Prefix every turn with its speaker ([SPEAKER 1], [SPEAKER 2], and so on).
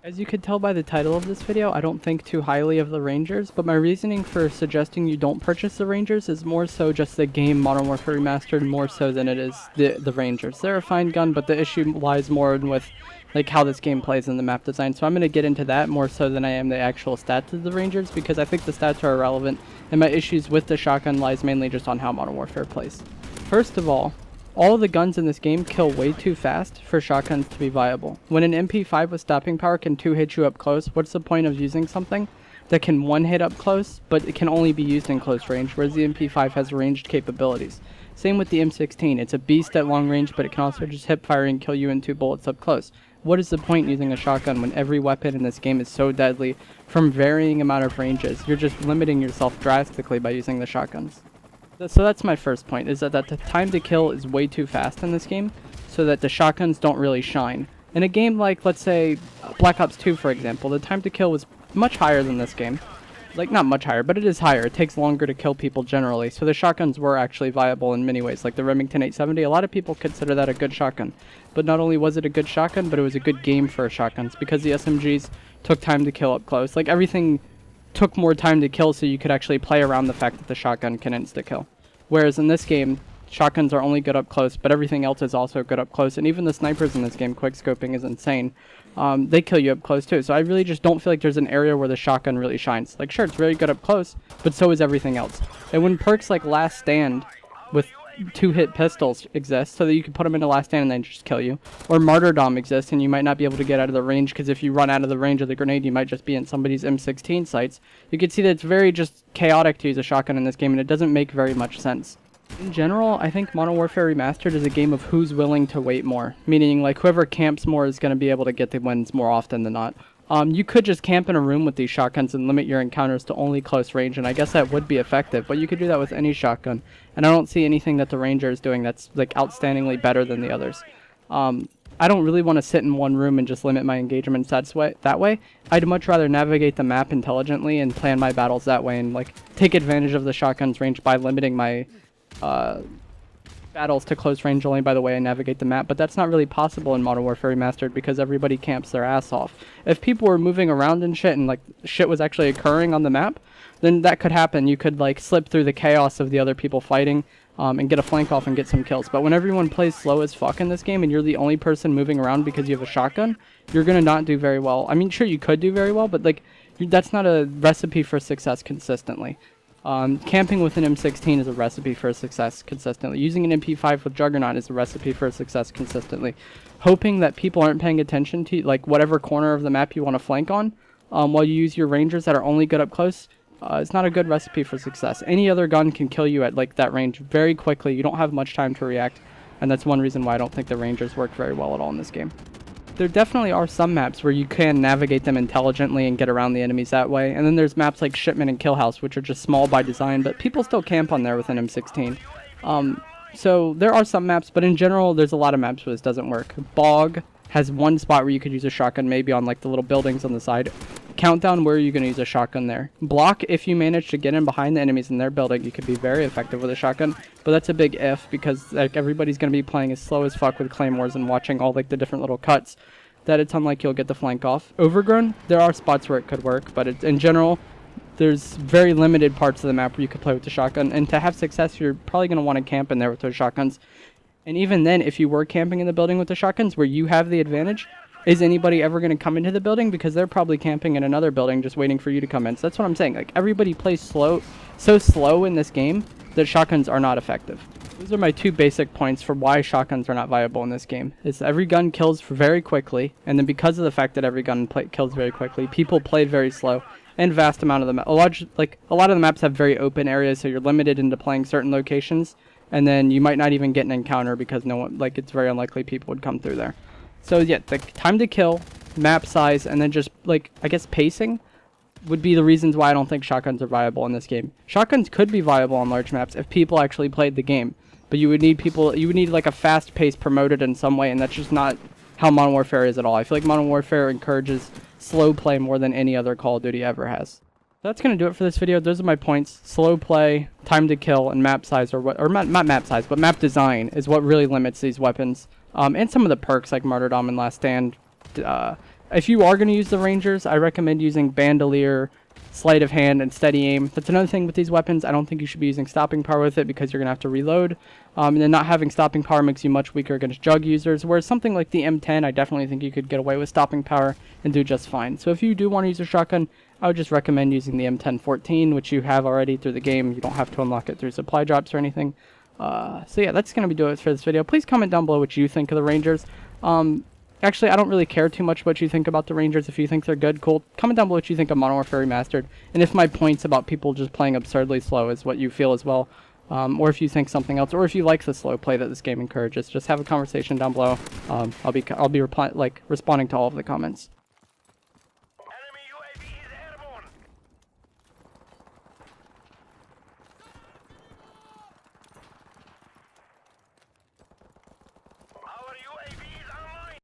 [SPEAKER 1] As you could tell by the title of this video, I don't think too highly of the Rangers, but my reasoning for suggesting you don't purchase the Rangers is more so just the game Modern Warfare Remastered more so than it is the Rangers. They're a fine gun, but the issue lies more in with like how this game plays in the map design, so I'm going to get into that more so than I am the actual stats of the Rangers, because I think the stats are irrelevant, and my issues with the shotgun lies mainly just on how Modern Warfare plays. First of all of the guns in this game kill way too fast for shotguns to be viable. When an MP5 with stopping power can 2-hit you up close, what's the point of using something that can 1-hit up close, but it can only be used in close range, whereas the MP5 has ranged capabilities. Same with the M16, it's a beast at long range, but it can also just hip fire and kill you in 2 bullets up close. What is the point using a shotgun when every weapon in this game is so deadly from varying amount of ranges? You're just limiting yourself drastically by using the shotguns. So that's my first point, is that the time to kill is way too fast in this game, so that the shotguns don't really shine. In a game like, let's say, Black Ops 2, for example, the time to kill was much higher than this game. Like, not much higher, but it is higher. It takes longer to kill people generally, so the shotguns were actually viable in many ways. Like the Remington 870, a lot of people consider that a good shotgun. But not only was it a good shotgun, but it was a good game for shotguns, because the SMGs took time to kill up close. Like, everything took more time to kill, so you could actually play around the fact that the shotgun can insta-kill. Whereas in this game, shotguns are only good up close, but everything else is also good up close, and even the snipers in this game, quickscoping is insane. They kill you up close too, so I really just don't feel like there's an area where the shotgun really shines. Like, sure, it's very good up close, but so is everything else. And when perks like Last Stand with 2-hit pistols exist, so that you can put them into Last Stand and then just kill you, or Martyrdom exists and you might not be able to get out of the range, because if you run out of the range of the grenade you might just be in somebody's M16 sights, you can see that it's very just chaotic to use a shotgun in this game, and it doesn't make very much sense. In general, I think Modern Warfare Remastered is a game of who's willing to wait more, meaning like whoever camps more is going to be able to get the wins more often than not. You could just camp in a room with these shotguns and limit your encounters to only close range, and I guess that would be effective, but you could do that with any shotgun, and I don't see anything that the Ranger is doing that's like outstandingly better than the others. I don't really want to sit in one room and just limit my engagements that way. I'd much rather navigate the map intelligently and plan my battles that way, and like take advantage of the shotgun's range by limiting my battles to close range only by the way I navigate the map, but that's not really possible in Modern Warfare Remastered because everybody camps their ass off. If people were moving around and shit, and like shit was actually occurring on the map, then that could happen. You could like slip through the chaos of the other people fighting and get a flank off and get some kills. But when everyone plays slow as fuck in this game and you're the only person moving around because you have a shotgun, you're gonna not do very well. I mean, sure, you could do very well, but like that's not a recipe for success consistently. Camping with an M16 is a recipe for success consistently. Using an MP5 with Juggernaut is a recipe for success consistently. Hoping that people aren't paying attention to like whatever corner of the map you want to flank on while you use your Rangers that are only good up close is not a good recipe for success. Any other gun can kill you at like that range very quickly. You don't have much time to react, and that's one reason why I don't think the Rangers work very well at all in this game. There definitely are some maps where you can navigate them intelligently and get around the enemies that way, and then there's maps like Shipment and Kill House, which are just small by design, but people still camp on there with an M16. So there are some maps, but in general there's a lot of maps where this doesn't work. Bog has one spot where you could use a shotgun, maybe on like the little buildings on the side. Countdown, where are you going to use a shotgun there? Block, if you manage to get in behind the enemies in their building, you could be very effective with a shotgun, but that's a big if, because like everybody's going to be playing as slow as fuck with claymores and watching all like the different little cuts, that it's unlikely you'll get the flank off. Overgrown, there are spots where it could work, but in general, there's very limited parts of the map where you could play with the shotgun, and to have success, you're probably going to want to camp in there with those shotguns. And even then, if you were camping in the building with the shotguns, where you have the advantage, is anybody ever going to come into the building? Because they're probably camping in another building just waiting for you to come in. So that's what I'm saying. Like, everybody plays so slow in this game that shotguns are not effective. Those are my two basic points for why shotguns are not viable in this game. Is every gun kills very quickly, and then because of the fact that every gun kills very quickly, people play very slow, and vast amount of them. A lot of the maps have very open areas, so you're limited into playing certain locations, and then you might not even get an encounter because no one, like, it's very unlikely people would come through there. So yeah, the time to kill, map size, and then just like I guess pacing would be the reasons why I don't think shotguns are viable in this game. Shotguns could be viable on large maps if people actually played the game, but you would need like a fast pace promoted in some way, and that's just not how Modern Warfare is at all. I feel like Modern Warfare encourages slow play more than any other Call of Duty ever has. That's going to do it for this video. Those are my points. Slow play, time to kill, and map size, or not map size, but map design is what really limits these weapons. And some of the perks like Martyrdom and Last Stand If you are going to use the Rangers, I recommend using Bandolier, Sleight of Hand, and Steady Aim. That's another thing with these weapons. I don't think you should be using Stopping Power with it because you're going to have to reload. And then not having Stopping Power makes you much weaker against Jug users, whereas something like the M10, I definitely think you could get away with Stopping Power and do just fine. So if you do want to use a shotgun, I would just recommend using the M1014, which you have already through the game. You don't have to unlock it through supply drops or anything. So yeah, that's going to be doing it for this video. Please comment down below what you think of the Rangers. Actually, I don't really care too much what you think about the Rangers. If you think they're good, cool. Comment down below what you think of Modern Warfare Remastered. And if my points about people just playing absurdly slow is what you feel as well. Or if you think something else. Or if you like the slow play that this game encourages. Just have a conversation down below. I'll be responding to all of the comments.